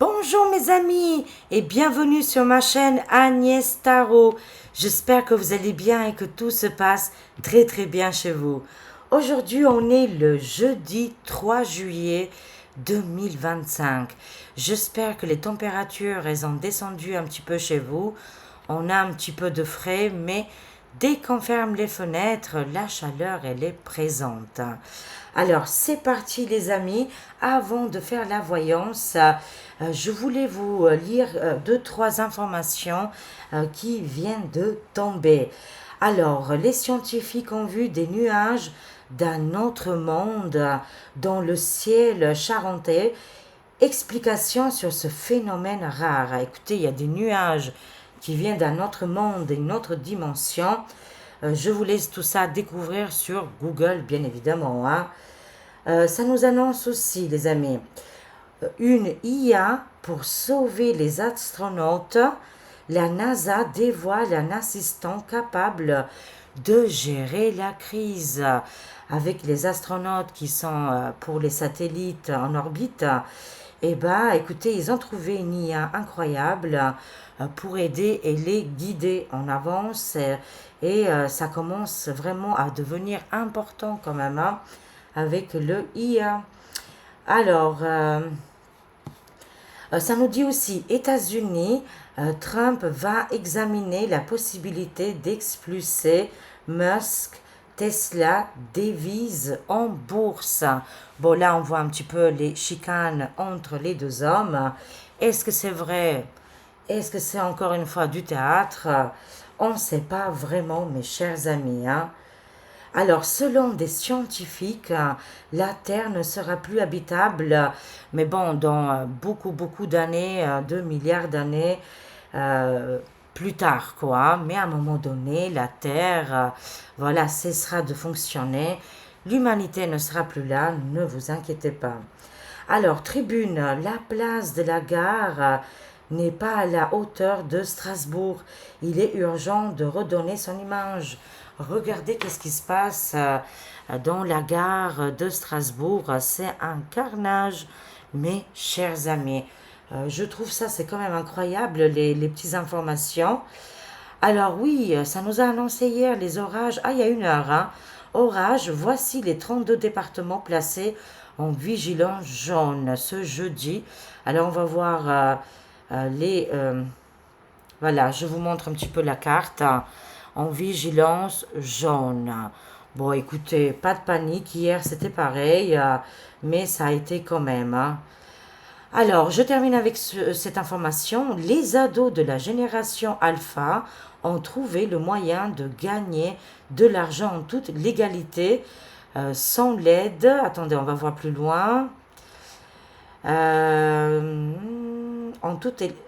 Bonjour mes amis et bienvenue sur ma chaîne Agnès Tarot. J'espère que vous allez bien et que tout se passe très bien chez vous. Aujourd'hui on est le jeudi 3 juillet 2025. J'espère que les températures elles ont descendu un petit peu chez vous. On a un petit peu de frais mais dès qu'on ferme les fenêtres, la chaleur elle est présente. Alors c'est parti les amis, avant de faire la voyance, je voulais vous lire deux, trois informations qui viennent de tomber. Alors les scientifiques ont vu des nuages d'un autre monde dans le ciel charentais. Explication sur ce phénomène rare. Écoutez, il y a des nuages qui viennent d'un autre monde, d'une autre dimension. Je vous laisse tout ça découvrir sur Google, bien évidemment. Ça nous annonce aussi, les amis, une IA pour sauver les astronautes. La NASA dévoile un assistant capable de gérer la crise. Avec les astronautes qui sont pour les satellites en orbite, écoutez, ils ont trouvé une IA incroyable pour aider et les guider en avance et ça commence vraiment à devenir important quand même avec le IA. Alors, ça nous dit aussi, États-Unis, Trump va examiner la possibilité d'expulser Musk, Tesla, Devise en bourse. Bon, là, on voit un petit peu les chicanes entre les deux hommes. Est-ce que c'est vrai? Est-ce que c'est encore une fois du théâtre? On ne sait pas vraiment, mes chers amis. Alors, selon des scientifiques, la Terre ne sera plus habitable, mais bon, dans beaucoup d'années, 2 milliards d'années plus tard, quoi. Mais à un moment donné, la Terre, voilà, cessera de fonctionner. L'humanité ne sera plus là, ne vous inquiétez pas. Alors, tribune, la place de la gare n'est pas à la hauteur de Strasbourg. Il est urgent de redonner son image. Regardez qu'est-ce qui se passe dans la gare de Strasbourg. C'est un carnage, mes chers amis. Je trouve ça, c'est quand même incroyable, les petites informations. Alors oui, ça nous a annoncé hier les orages. Ah, il y a une heure. Orages, voici les 32 départements placés en vigilance jaune ce jeudi. Alors on va voir voilà, je vous montre un petit peu la carte en vigilance jaune. Bon, écoutez, pas de panique. Hier, c'était pareil, mais ça a été quand même. Alors, je termine avec cette information. Les ados de la génération alpha ont trouvé le moyen de gagner de l'argent en toute légalité, sans l'aide. Attendez, on va voir plus loin.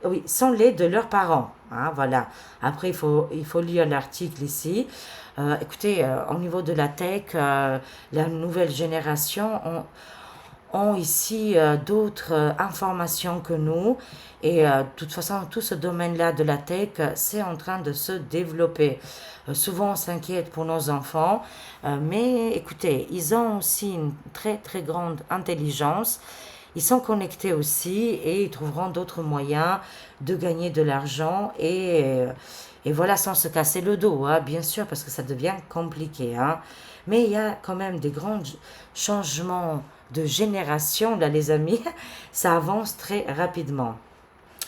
Oui, sans l'aide de leurs parents. Voilà. Après, il faut lire l'article ici. Écoutez, au niveau de la tech, la nouvelle génération ont ici d'autres informations que nous. Et de toute façon, tout ce domaine-là de la tech, c'est en train de se développer. Souvent, on s'inquiète pour nos enfants. Mais écoutez, ils ont aussi une très grande intelligence. Ils sont connectés aussi et ils trouveront d'autres moyens de gagner de l'argent et voilà, sans se casser le dos, bien sûr, parce que ça devient compliqué. Mais il y a quand même des grands changements de génération, là, les amis. Ça avance très rapidement.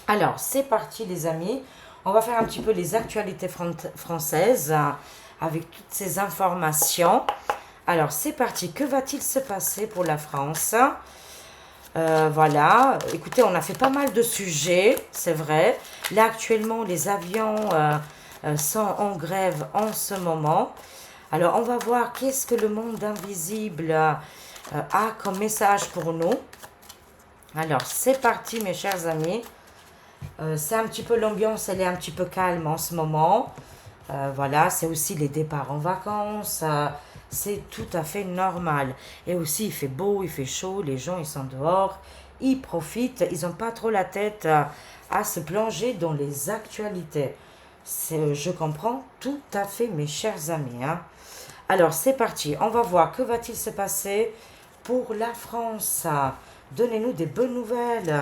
Alors, c'est parti, les amis. On va faire un petit peu les actualités françaises avec toutes ces informations. Alors, c'est parti. Que va-t-il se passer pour la France ? Voilà, écoutez, on a fait pas mal de sujets, c'est vrai. Là, actuellement, les avions sont en grève en ce moment. Alors, on va voir qu'est-ce que le monde invisible a comme message pour nous. Alors, c'est parti, mes chers amis. C'est un petit peu l'ambiance, elle est un petit peu calme en ce moment. Voilà, c'est aussi les départs en vacances. C'est tout à fait normal. Et aussi, il fait beau, il fait chaud, les gens, ils sont dehors, ils profitent, ils n'ont pas trop la tête à se plonger dans les actualités. Je comprends tout à fait, mes chers amis. Alors, c'est parti. On va voir que va-t-il se passer pour la France. Donnez-nous des bonnes nouvelles.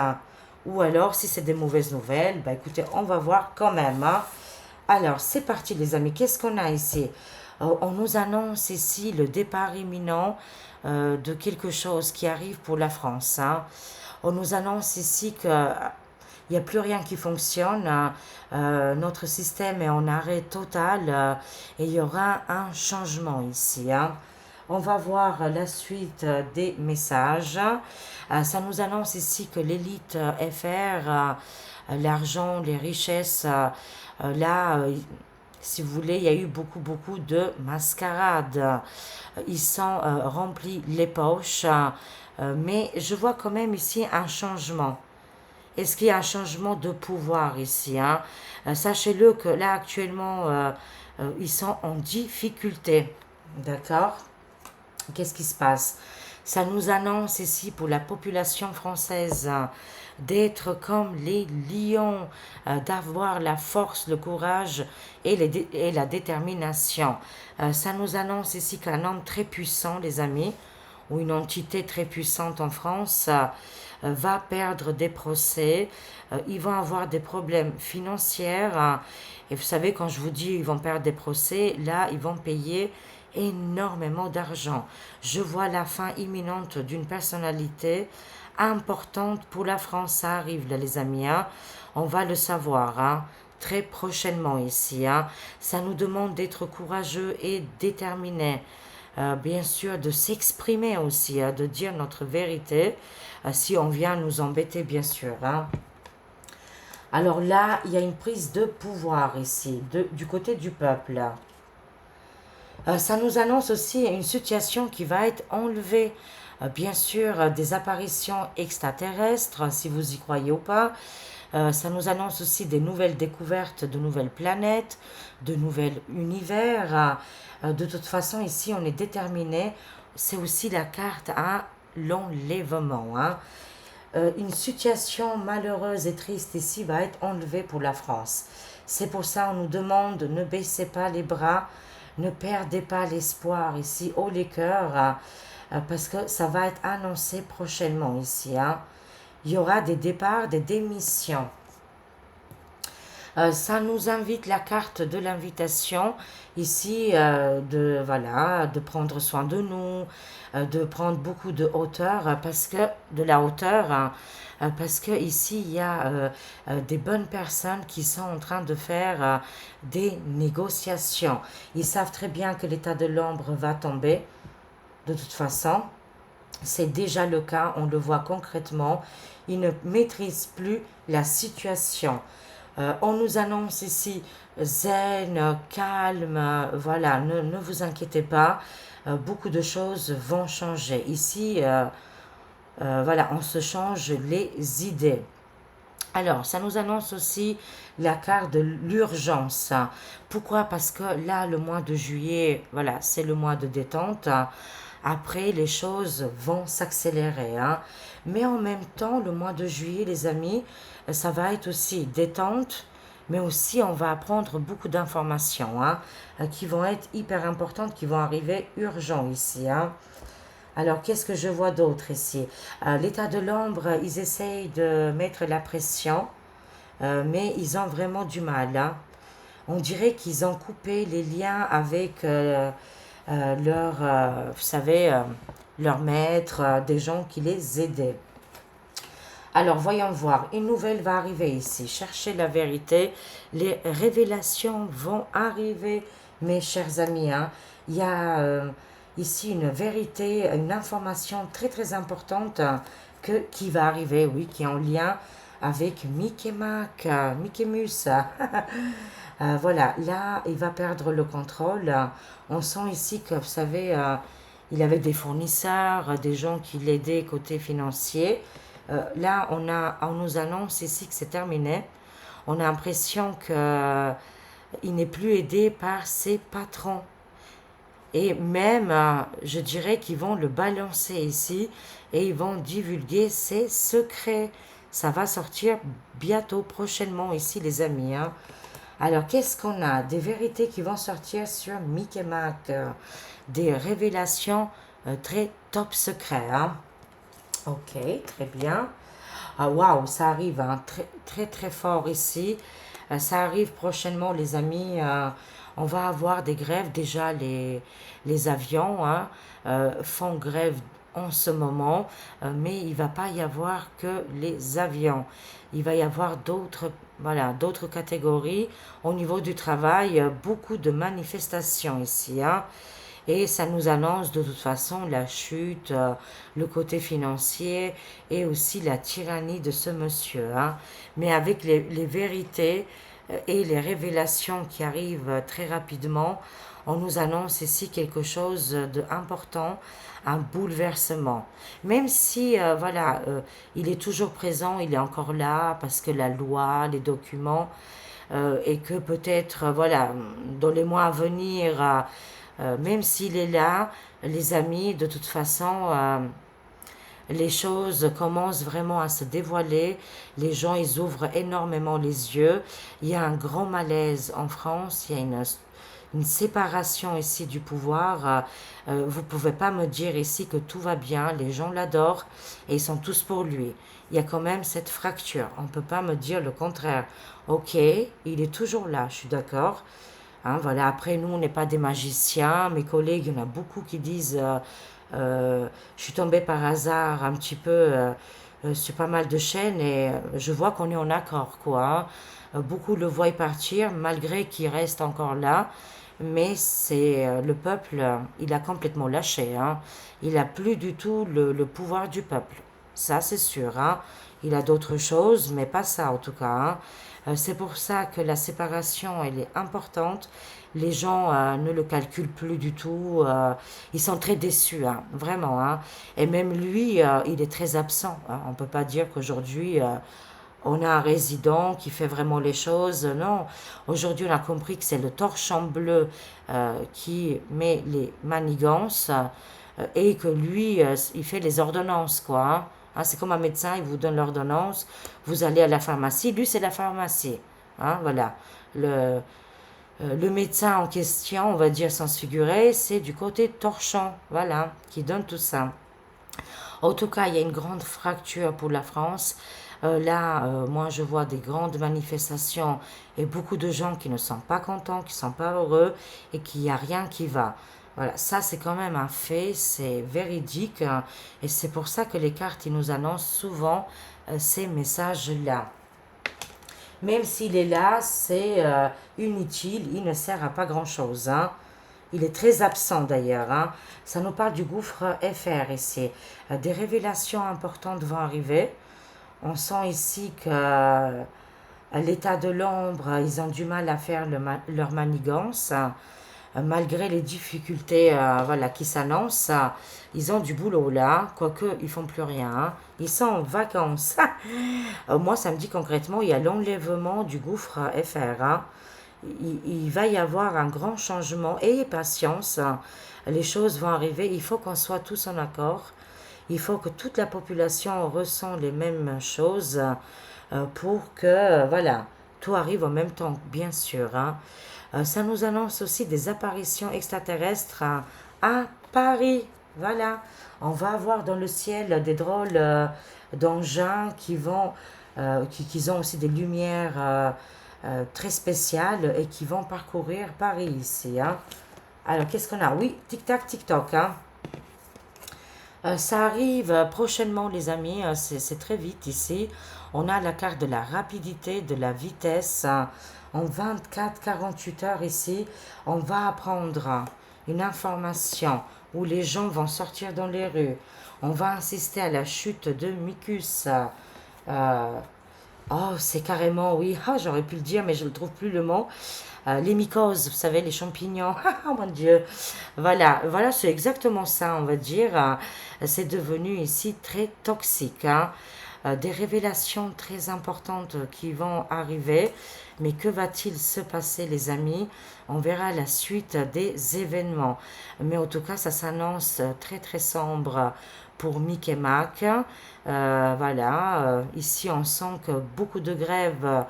Ou alors, si c'est des mauvaises nouvelles, bah écoutez, on va voir quand même, hein. Alors, c'est parti les amis. Qu'est-ce qu'on a ici? On nous annonce ici le départ imminent de quelque chose qui arrive pour la France, hein. On nous annonce ici que il n'y a plus rien qui fonctionne, hein. Notre système est en arrêt total et il y aura un changement ici, hein. On va voir la suite des messages. Ça nous annonce ici que l'élite FR, l'argent, les richesses, là, si vous voulez, il y a eu beaucoup de mascarades. Ils sont remplis les poches, mais je vois quand même ici un changement. Est-ce qu'il y a un changement de pouvoir ici, hein? Sachez-le que là, actuellement, ils sont en difficulté. D'accord? Qu'est-ce qui se passe? Ça nous annonce ici pour la population française d'être comme les lions, d'avoir la force, le courage et la détermination. Ça nous annonce ici qu'un homme très puissant, les amis, ou une entité très puissante en France, va perdre des procès, ils vont avoir des problèmes financiers, et vous savez, quand je vous dis ils vont perdre des procès, là, ils vont payer énormément d'argent. Je vois la fin imminente d'une personnalité importante pour la France. Ça arrive là, les amis, hein. On va le savoir, hein, très prochainement ici, hein. Ça nous demande d'être courageux et déterminés. Bien sûr, de s'exprimer aussi, hein, de dire notre vérité, si on vient nous embêter, bien sûr, hein. Alors là, il y a une prise de pouvoir ici, du côté du peuple. Ça nous annonce aussi une situation qui va être enlevée. Bien sûr, des apparitions extraterrestres, si vous y croyez ou pas. Ça nous annonce aussi des nouvelles découvertes, de nouvelles planètes, de nouveaux univers. De toute façon, ici, on est déterminé. C'est aussi la carte à l'enlèvement, hein. Une situation malheureuse et triste ici va être enlevée pour la France. C'est pour ça qu'on nous demande, ne baissez pas les bras, ne perdez pas l'espoir ici, haut les cœurs, parce que ça va être annoncé prochainement ici, hein. Il y aura des départs, des démissions. Ça nous invite la carte de l'invitation ici voilà, de prendre soin de nous, de prendre beaucoup de hauteur parce que de la hauteur, hein, parce que ici il y a des bonnes personnes qui sont en train de faire des négociations. Ils savent très bien que l'état de l'ombre va tomber de toute façon. C'est déjà le cas, on le voit concrètement. Ils ne maîtrisent plus la situation. On nous annonce ici zen, calme, voilà, ne vous inquiétez pas, beaucoup de choses vont changer. Ici, voilà, on se change les idées. Alors, ça nous annonce aussi la carte de l'urgence. Pourquoi? Parce que là, le mois de juillet, voilà, c'est le mois de détente. Après, les choses vont s'accélérer, hein. Mais en même temps, le mois de juillet, les amis, ça va être aussi détente, mais aussi on va apprendre beaucoup d'informations, hein, qui vont être hyper importantes, qui vont arriver urgent ici, hein. Alors, qu'est-ce que je vois d'autre ici? L'état de l'ombre, ils essayent de mettre la pression, mais ils ont vraiment du mal, hein. On dirait qu'ils ont coupé les liens avec vous savez, leur maître, des gens qui les aidaient. Alors, voyons voir. Une nouvelle va arriver ici. Cherchez la vérité. Les révélations vont arriver, mes chers amis, hein. Il y a ici une vérité, une information très importante qui va arriver, oui, qui est en lien avec Mickey Mac, Mickey Mus. Voilà, là, il va perdre le contrôle. On sent ici que, vous savez, il avait des fournisseurs, des gens qui l'aidaient côté financier. Là, on nous annonce ici que c'est terminé. On a l'impression qu'il n'est plus aidé par ses patrons. Et même, je dirais qu'ils vont le balancer ici et ils vont divulguer ses secrets. Ça va sortir bientôt, prochainement ici, les amis, hein. Alors, qu'est-ce qu'on a? Des vérités qui vont sortir sur Mickey Mac. Des révélations très top secrets, hein. Ok, très bien. Ah waouh, ça arrive hein, très très très fort ici. Ça arrive prochainement, les amis. On va avoir des grèves. Déjà, les avions hein, font grève en ce moment, mais il va pas y avoir que les avions. Il va y avoir d'autres, voilà, d'autres catégories. Au niveau du travail, beaucoup de manifestations ici, hein. Et ça nous annonce de toute façon la chute, le côté financier et aussi la tyrannie de ce monsieur, hein. Mais avec les vérités et les révélations qui arrivent très rapidement, on nous annonce ici quelque chose d'important, un bouleversement. Même si, voilà, il est toujours présent, il est encore là parce que la loi, les documents, et que peut-être, voilà, dans les mois à venir, même s'il est là, les amis, de toute façon, les choses commencent vraiment à se dévoiler. Les gens, ils ouvrent énormément les yeux. Il y a un grand malaise en France. Il y a une séparation ici du pouvoir. Vous pouvez pas me dire ici que tout va bien. Les gens l'adorent et ils sont tous pour lui. Il y a quand même cette fracture. On ne peut pas me dire le contraire. Ok, il est toujours là, je suis d'accord. Hein, voilà. Après, nous, on n'est pas des magiciens. Mes collègues, il y en a beaucoup qui disent je suis tombée par hasard un petit peu sur pas mal de chaînes et je vois qu'on est en accord, quoi, hein. Beaucoup le voient partir malgré qu'il reste encore là. Mais c'est le peuple, il a complètement lâché, hein. Il a plus du tout le pouvoir du peuple. Ça, c'est sûr, hein. Il a d'autres choses, mais pas ça en tout cas, hein. C'est pour ça que la séparation, elle est importante. Les gens ne le calculent plus du tout. Ils sont très déçus, hein, vraiment, hein. Et même lui, il est très absent, hein. On ne peut pas dire qu'aujourd'hui, on a un résident qui fait vraiment les choses. Non, aujourd'hui, on a compris que c'est le torchon bleu qui met les manigances et que lui, il fait les ordonnances, quoi, hein. Hein, c'est comme un médecin, il vous donne l'ordonnance, vous allez à la pharmacie, lui, c'est la pharmacie. Hein, voilà. Le médecin en question, on va dire sans se figurer, c'est du côté torchon, voilà, qui donne tout ça. En tout cas, il y a une grande fracture pour la France. Là, moi, je vois des grandes manifestations et beaucoup de gens qui ne sont pas contents, qui ne sont pas heureux et qu'il n'y a rien qui va. Voilà, ça c'est quand même un fait, c'est véridique, hein, et c'est pour ça que les cartes ils nous annoncent souvent ces messages-là. Même s'il est là, c'est inutile, il ne sert à pas grand-chose, hein. Il est très absent d'ailleurs, hein. Ça nous parle du gouffre FR ici. Des révélations importantes vont arriver. On sent ici que l'état de l'ombre, ils ont du mal à faire leur manigance. Malgré les difficultés voilà, qui s'annoncent, ils ont du boulot là, quoique ils font plus rien, hein. Ils sont en vacances. Moi, ça me dit concrètement, il y a l'enlèvement du gouffre FR, hein. Il va y avoir un grand changement. Ayez patience, hein. Les choses vont arriver. Il faut qu'on soit tous en accord. Il faut que toute la population ressent les mêmes choses pour que, voilà, tout arrive en même temps, bien sûr, hein. Ça nous annonce aussi des apparitions extraterrestres à Paris. Voilà, on va avoir dans le ciel des drôles d'engins qui vont, qui ont aussi des lumières très spéciales et qui vont parcourir Paris ici, hein. Alors, qu'est-ce qu'on a? Oui, tic-tac, tic-toc, hein. Ça arrive prochainement, les amis. C'est très vite ici. On a la carte de la rapidité, de la vitesse. En 24-48 heures ici, on va apprendre une information où les gens vont sortir dans les rues. On va assister à la chute de Micus. Euh, Oh, c'est carrément, oui. Ah, j'aurais pu le dire, mais je ne trouve plus le mot. Les mycoses, vous savez, les champignons. Oh mon Dieu. Voilà, voilà, c'est exactement ça, on va dire. C'est devenu ici très toxique, hein. Des révélations très importantes qui vont arriver. Mais que va-t-il se passer, les amis? On verra la suite des événements. Mais en tout cas, ça s'annonce très très sombre pour Mick et Mac. Voilà, ici on sent que beaucoup de grèves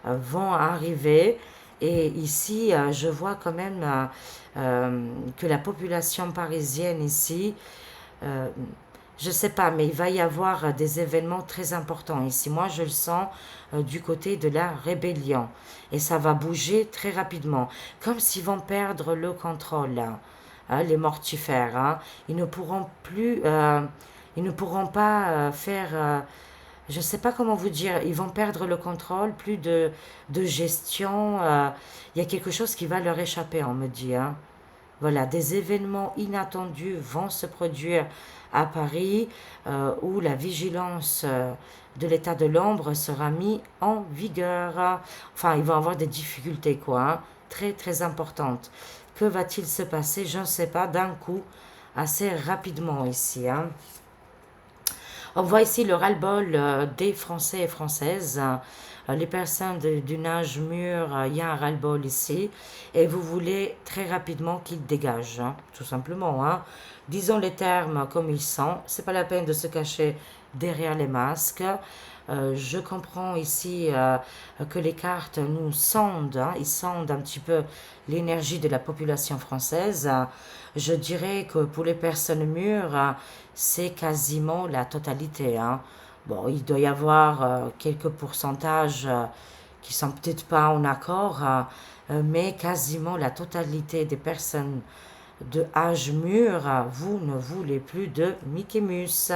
vont arriver. Et ici, je vois quand même que la population parisienne ici, euh, Je sais pas, mais il va y avoir des événements très importants ici. Moi, je le sens du côté de la rébellion. Et ça va bouger très rapidement. Comme s'ils vont perdre le contrôle, là. Hein, les mortifères. Hein. Ils ne pourront plus... ils ne pourront pas faire... je ne sais pas comment vous dire. Ils vont perdre le contrôle, plus de gestion. Il y a quelque chose qui va leur échapper, on me dit. Hein. Voilà, des événements inattendus vont se produire à Paris où la vigilance de l'état de l'ombre sera mise en vigueur. Enfin, ils vont avoir des difficultés, quoi, hein, très très importantes. Que va-t-il se passer? Je ne sais pas, d'un coup, assez rapidement ici. Hein. On voit ici le ras-le-bol des Français et Françaises. Les personnes d'une âge mûr, il y a un ras-le-bol ici. Et vous voulez très rapidement qu'ils dégagent, hein, tout simplement. Hein. Disons les termes comme ils sont. C'est pas la peine de se cacher derrière les masques. Je comprends ici que les cartes nous sondent, hein, ils sondent un petit peu l'énergie de la population française. Je dirais que pour les personnes mûres, c'est quasiment la totalité. Hein. Bon, il doit y avoir quelques pourcentages qui sont peut-être pas en accord, mais quasiment la totalité des personnes de âge mûr, vous ne voulez plus de Mickey Mouse.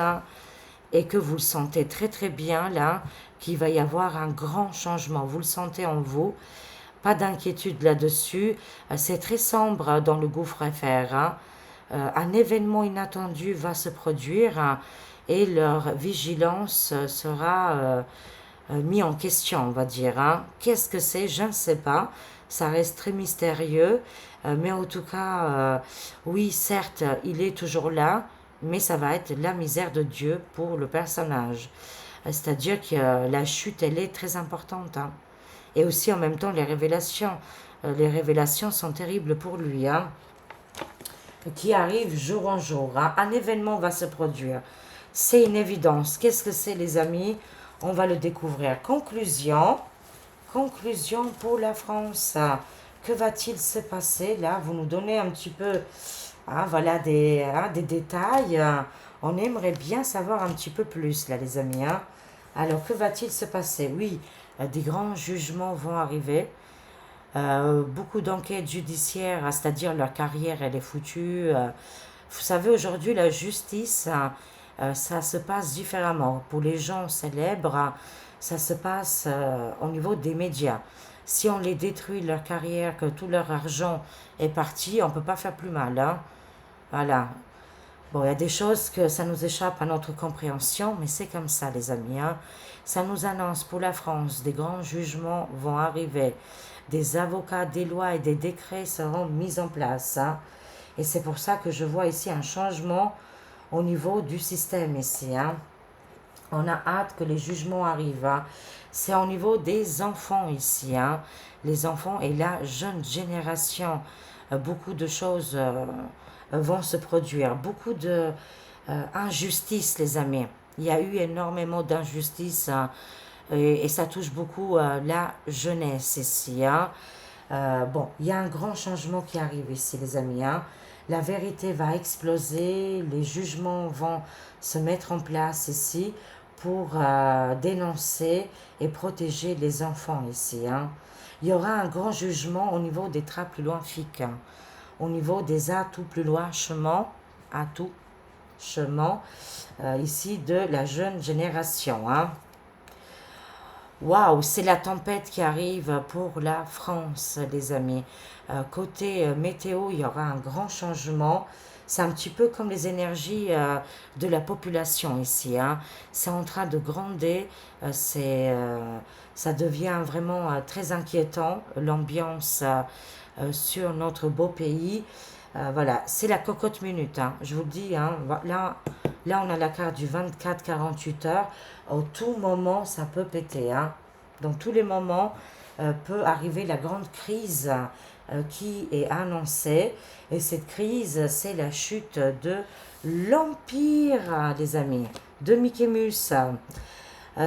Et que vous le sentez très très bien là, qu'il va y avoir un grand changement. Vous le sentez en vous. Pas d'inquiétude là-dessus. C'est très sombre dans le gouffre FR. Hein. Un événement inattendu va se produire et leur vigilance sera mis en question, on va dire. Hein. Qu'est-ce que c'est? Je ne sais pas. Ça reste très mystérieux. Mais en tout cas, oui, certes, il est toujours là, mais ça va être la misère de Dieu pour le personnage. C'est-à-dire que la chute, elle est très importante. Hein. Et aussi en même temps les révélations. Les révélations sont terribles pour lui. Hein, qui arrivent jour en jour. Hein. Un événement va se produire. C'est une évidence. Qu'est-ce que c'est, les amis? On va le découvrir. Conclusion. Conclusion pour la France. Que va-t-il se passer là? Vous nous donnez un petit peu voilà, des détails. On aimerait bien savoir un petit peu plus là, les amis. Hein. Alors, que va-t-il se passer? Oui, des grands jugements vont arriver. Beaucoup d'enquêtes judiciaires, c'est-à-dire leur carrière, elle est foutue. Vous savez, aujourd'hui, la justice, ça se passe différemment. Pour les gens célèbres, ça se passe au niveau des médias. Si on les détruit, leur carrière, que tout leur argent est parti, on ne peut pas faire plus mal. Hein. Voilà. Bon, il y a des choses que ça nous échappe à notre compréhension, mais c'est comme ça, les amis. Hein. Ça nous annonce pour la France, des grands jugements vont arriver. Des avocats, des lois et des décrets seront mis en place. Hein. Et c'est pour ça que je vois ici un changement au niveau du système ici. Hein. On a hâte que les jugements arrivent. Hein. C'est au niveau des enfants ici. Hein. Les enfants et la jeune génération. Beaucoup de choses vont se produire. Beaucoup de injustices, les amis. Il y a eu énormément d'injustices et ça touche beaucoup la jeunesse ici. Hein. Bon, il y a un grand changement qui arrive ici, les amis. Hein. La vérité va exploser, les jugements vont se mettre en place ici pour dénoncer et protéger les enfants ici. Hein. Il y aura un grand jugement au niveau des trappes plus loin FIC, hein, au niveau des attouchements ici de la jeune génération. Hein. Waouh, c'est la tempête qui arrive pour la France, les amis. Côté météo, il y aura un grand changement. C'est un petit peu comme les énergies de la population ici. Hein. C'est en train de grandir. Ça devient vraiment très inquiétant, l'ambiance sur notre beau pays. Voilà, c'est la cocotte minute. Hein. Je vous le dis, hein, là, on a la carte du 24-48 heures. Au tout moment, ça peut péter. Hein. Dans tous les moments, peut arriver la grande crise qui est annoncée. Et cette crise, c'est la chute de l'Empire, les amis, de Mickey Mouse.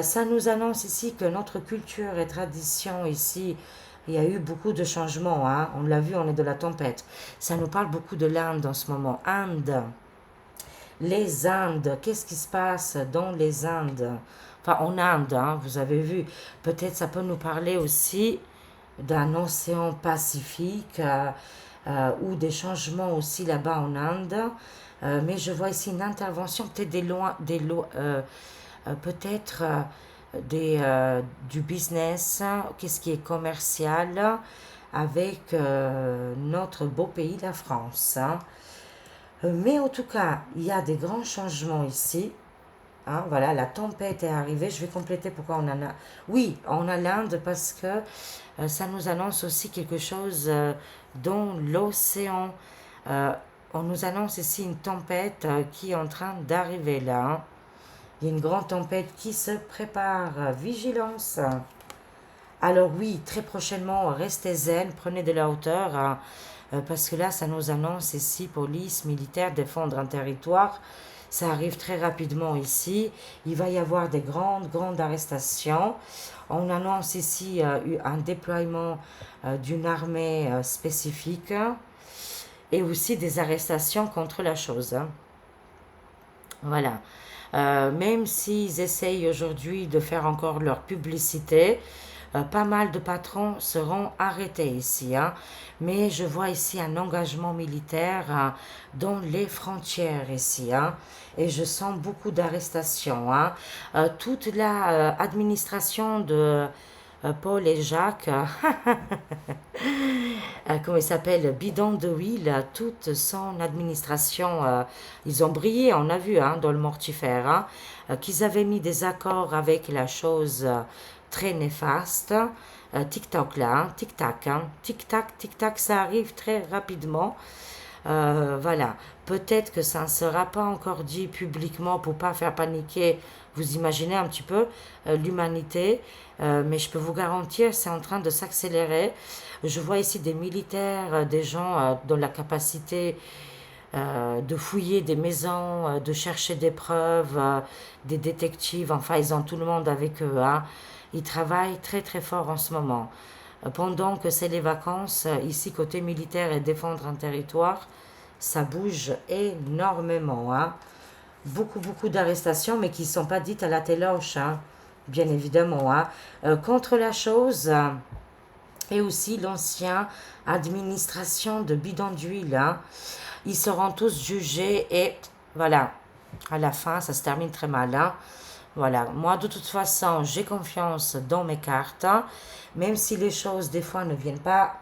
Ça nous annonce ici que notre culture et tradition ici, il y a eu beaucoup de changements. Hein. On l'a vu, on est de la tempête. Ça nous parle beaucoup de l'Inde en ce moment. Inde. Les Indes, qu'est-ce qui se passe dans les Indes? Enfin, en Inde, hein, vous avez vu. Peut-être ça peut nous parler aussi d'un océan Pacifique ou des changements aussi là-bas en Inde. Mais je vois ici une intervention, peut-être peut-être du business, qu'est-ce qui est commercial avec notre beau pays, la France, hein. Mais en tout cas, il y a des grands changements ici. Hein, voilà, la tempête est arrivée. Je vais compléter pourquoi on en a. Oui, on a l'Inde parce que ça nous annonce aussi quelque chose dans l'océan. Euh, on nous annonce ici une tempête qui est en train d'arriver là, hein. Il y a une grande tempête qui se prépare. Vigilance. Alors oui, très prochainement, restez zen, prenez de la hauteur, hein, parce que là, ça nous annonce ici, police, militaire, défendre un territoire. Ça arrive très rapidement ici. Il va y avoir des grandes arrestations. On annonce ici un déploiement d'une armée spécifique, hein, et aussi des arrestations contre la chose, hein. Voilà. Même s'ils essayent aujourd'hui de faire encore leur publicité, pas mal de patrons seront arrêtés ici, hein. Mais je vois ici un engagement militaire dans les frontières ici, hein. Et je sens beaucoup d'arrestations, hein. Toute la administration de Paul et Jacques, comment il s'appelle, bidon de huile, toute son administration, ils ont brillé, on a vu, hein, dans le mortifère, hein, qu'ils avaient mis des accords avec la chose très néfaste. TikTok là, hein, tic-tac, hein, tic-tac, tic-tac, ça arrive très rapidement. Voilà, peut-être que ça ne sera pas encore dit publiquement pour pas faire paniquer, vous imaginez un petit peu l'humanité, mais je peux vous garantir, c'est en train de s'accélérer. Je vois ici des militaires, des gens dans la capacité de fouiller des maisons, de chercher des preuves, des détectives, enfin ils ont tout le monde avec eux, hein. Ils travaillent très fort en ce moment. Pendant que c'est les vacances, ici côté militaire et défendre un territoire, ça bouge énormément, hein. Beaucoup d'arrestations, mais qui ne sont pas dites à la téloche, hein, bien évidemment, hein. Contre la chose, et aussi l'ancienne administration de bidon d'huile, hein. Ils seront tous jugés et voilà, à la fin, ça se termine très mal, hein. Voilà, moi de toute façon, j'ai confiance dans mes cartes, hein, même si les choses des fois ne viennent pas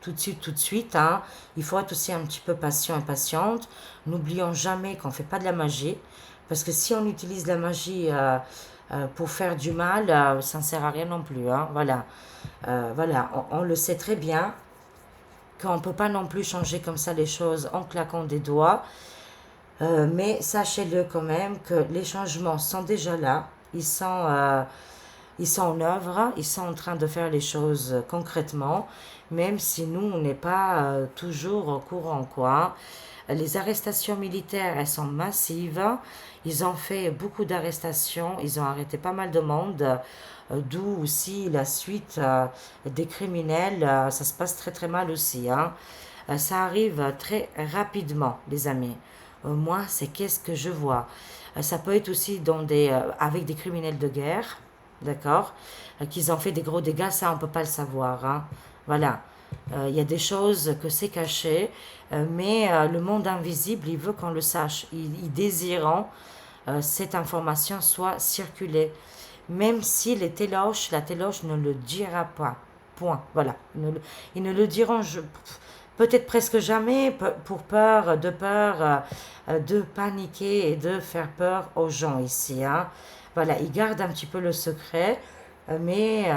tout de suite, hein. Il faut être aussi un petit peu patient et patiente. N'oublions jamais qu'on ne fait pas de la magie, parce que si on utilise la magie pour faire du mal, ça ne sert à rien non plus, hein. Voilà, voilà, on le sait très bien qu'on ne peut pas non plus changer comme ça les choses en claquant des doigts. Mais sachez-le quand même que les changements sont déjà là, ils sont en œuvre, ils sont en train de faire les choses concrètement, même si nous, on n'est pas toujours au courant, quoi. Les arrestations militaires, elles sont massives. Ils ont fait beaucoup d'arrestations, ils ont arrêté pas mal de monde, d'où aussi la suite des criminels, ça se passe très mal aussi, hein. Ça arrive très rapidement, les amis. Moi, c'est qu'est-ce que je vois. Ça peut être aussi avec des criminels de guerre, d'accord, qu'ils ont fait des gros dégâts, ça on ne peut pas le savoir, hein. Voilà. Il y a des choses que c'est caché, mais le monde invisible, il veut qu'on le sache. Il désirant cette information soit circulée. Même si la téloche ne le dira pas. Point. Voilà. Ils ne le diront peut-être presque jamais pour peur de paniquer et de faire peur aux gens ici, hein. Voilà, ils gardent un petit peu le secret, mais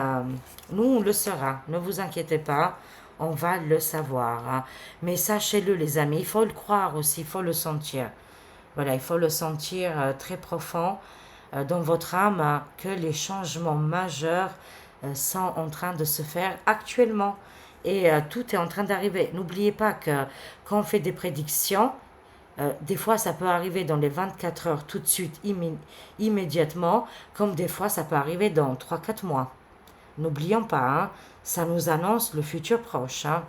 nous, on le saura. Ne vous inquiétez pas, on va le savoir, hein. Mais sachez-le, les amis, il faut le croire aussi, il faut le sentir. Voilà, il faut le sentir très profond dans votre âme, que les changements majeurs sont en train de se faire actuellement. Et tout est en train d'arriver. N'oubliez pas que quand on fait des prédictions, des fois ça peut arriver dans les 24 heures tout de suite, immédiatement, comme des fois ça peut arriver dans 3 4 mois. N'oublions pas, hein, ça nous annonce le futur proche, hein.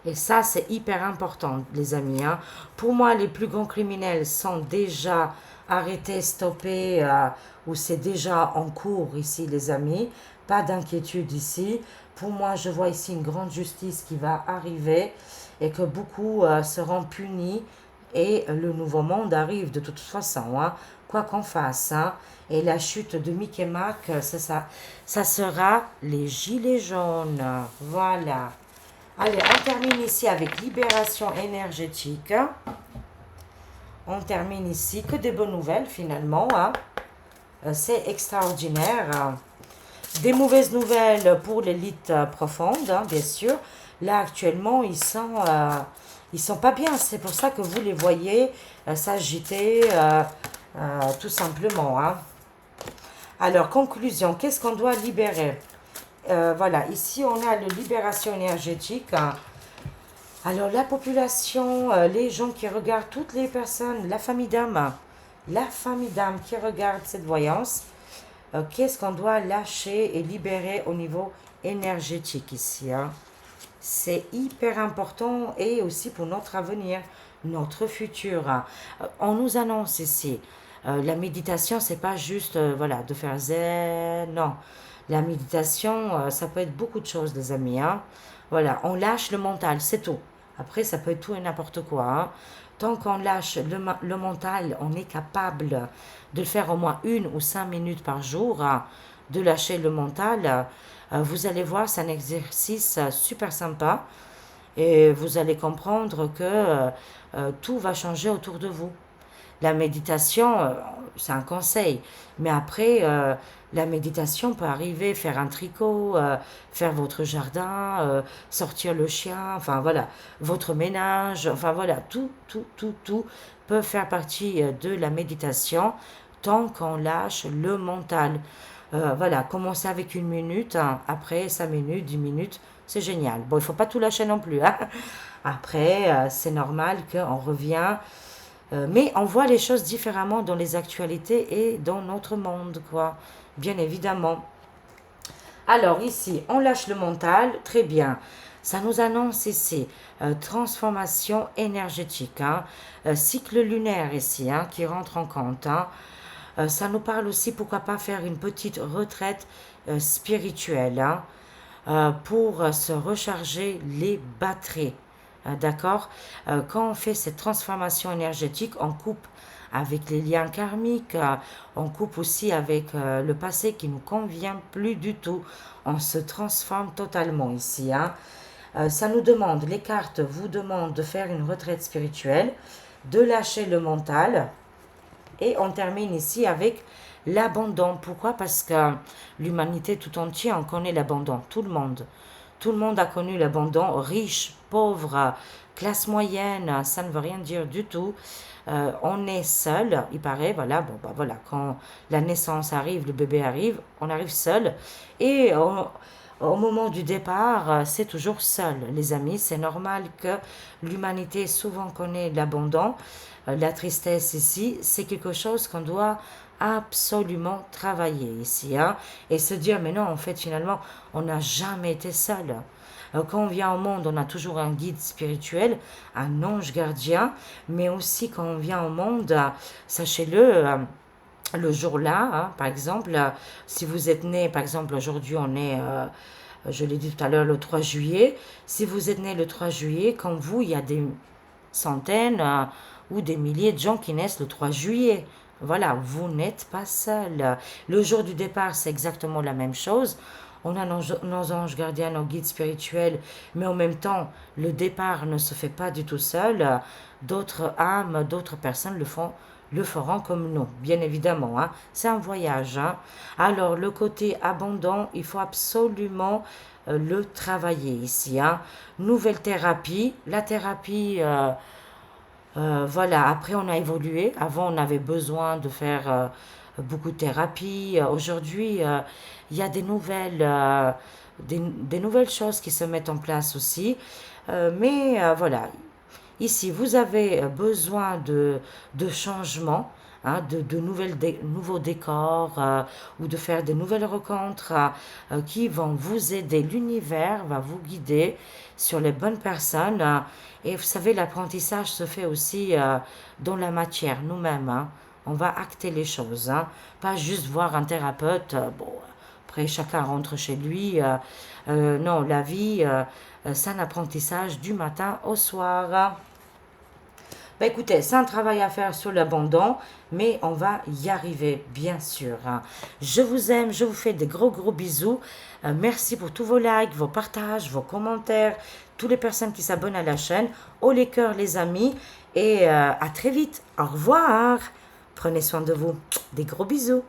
Et ça, c'est hyper important, les amis, hein. Pour moi, les plus grands criminels sont déjà arrêtés, stoppés, ou c'est déjà en cours ici, les amis. Pas d'inquiétude ici. Pour moi, je vois ici une grande justice qui va arriver et que beaucoup seront punis. Et le nouveau monde arrive de toute façon, hein, quoi qu'on fasse, hein. Et la chute de Mickey Mac, ça sera les gilets jaunes. Voilà. Allez, on termine ici avec libération énergétique. On termine ici, que des bonnes nouvelles finalement, hein. C'est extraordinaire. Des mauvaises nouvelles pour l'élite profonde, hein, bien sûr. Là, actuellement, ils sont pas bien. C'est pour ça que vous les voyez s'agiter, tout simplement, hein. Alors, conclusion, qu'est-ce qu'on doit libérer? Voilà, ici, on a la libération énergétique, hein. Alors, la population, les gens qui regardent, toutes les personnes, la famille d'âme qui regarde cette voyance, qu'est-ce qu'on doit lâcher et libérer au niveau énergétique ici, hein? C'est hyper important et aussi pour notre avenir, notre futur, hein. On nous annonce ici, la méditation, c'est pas juste voilà, de faire zen, non. La méditation, ça peut être beaucoup de choses, les amis, hein. Voilà, on lâche le mental, c'est tout. Après, ça peut être tout et n'importe quoi, hein. Tant qu'on lâche le mental, on est capable de le faire au moins 1 ou 5 minutes par jour, hein, de lâcher le mental. Vous allez voir, c'est un exercice super sympa et vous allez comprendre que tout va changer autour de vous. La méditation, c'est un conseil. Mais après, la méditation peut arriver, faire un tricot, faire votre jardin, sortir le chien, enfin voilà, votre ménage, enfin voilà, tout peut faire partie de la méditation tant qu'on lâche le mental. Voilà, commencer avec 1 minute, hein, après 5 minutes, 10 minutes, c'est génial. Bon, il ne faut pas tout lâcher non plus, hein. Après, c'est normal qu'on revient, mais on voit les choses différemment dans les actualités et dans notre monde, quoi. Bien évidemment. Alors ici, on lâche le mental, très bien. Ça nous annonce ici transformation énergétique, hein, cycle lunaire ici, hein, qui rentre en compte, hein. Ça nous parle aussi, pourquoi pas faire une petite retraite spirituelle, hein, pour se recharger les batteries. D'accord. Quand on fait cette transformation énergétique, on coupe avec les liens karmiques, on coupe aussi avec le passé qui ne nous convient plus du tout. On se transforme totalement ici, hein. Ça nous demande, les cartes vous demandent de faire une retraite spirituelle, de lâcher le mental. Et on termine ici avec l'abandon. Pourquoi? Parce que l'humanité tout entière, on connaît l'abandon. Tout le monde. Tout le monde a connu l'abandon. Riche, pauvre, classe moyenne, ça ne veut rien dire du tout. On est seul, il paraît, voilà, bon, bah voilà, quand la naissance arrive, le bébé arrive, on arrive seul. Et au moment du départ, c'est toujours seul, les amis. C'est normal que l'humanité souvent connaît l'abandon. La tristesse ici, c'est quelque chose qu'on doit absolument travailler ici, hein, et se dire, mais non, en fait, finalement, on n'a jamais été seul. Quand on vient au monde, on a toujours un guide spirituel, un ange gardien, mais aussi quand on vient au monde, sachez-le, le jour-là, hein, par exemple, si vous êtes né, par exemple, aujourd'hui, on est, je l'ai dit tout à l'heure, le 3 juillet, si vous êtes né le 3 juillet, comme vous, il y a des centaines ou des milliers de gens qui naissent le 3 juillet. Voilà, vous n'êtes pas seul. Le jour du départ, c'est exactement la même chose. On a nos anges gardiens, nos guides spirituels, mais en même temps, le départ ne se fait pas du tout seul. D'autres âmes, d'autres personnes le feront comme nous, bien évidemment, hein. C'est un voyage, hein. Alors, le côté abondant, il faut absolument le travailler ici, hein. Nouvelle thérapie. La thérapie, voilà, après on a évolué. Avant, on avait besoin de faire beaucoup de thérapie. Aujourd'hui, il y a des nouvelles choses qui se mettent en place aussi. Mais voilà, ici, vous avez besoin de changement, hein, de nouveaux décors ou de faire de nouvelles rencontres qui vont vous aider. L'univers va vous guider sur les bonnes personnes. Et vous savez, l'apprentissage se fait aussi dans la matière, nous-mêmes. Hein. On va acter les choses, hein. Pas juste voir un thérapeute. Bon, après, chacun rentre chez lui. Non, la vie, c'est un apprentissage du matin au soir. Bah écoutez, c'est un travail à faire sur l'abandon, mais on va y arriver, bien sûr. Hein. Je vous aime, je vous fais des gros gros bisous. Merci pour tous vos likes, vos partages, vos commentaires, toutes les personnes qui s'abonnent à la chaîne. Haut les cœurs, les amis, et à très vite. Au revoir. Prenez soin de vous. Des gros bisous.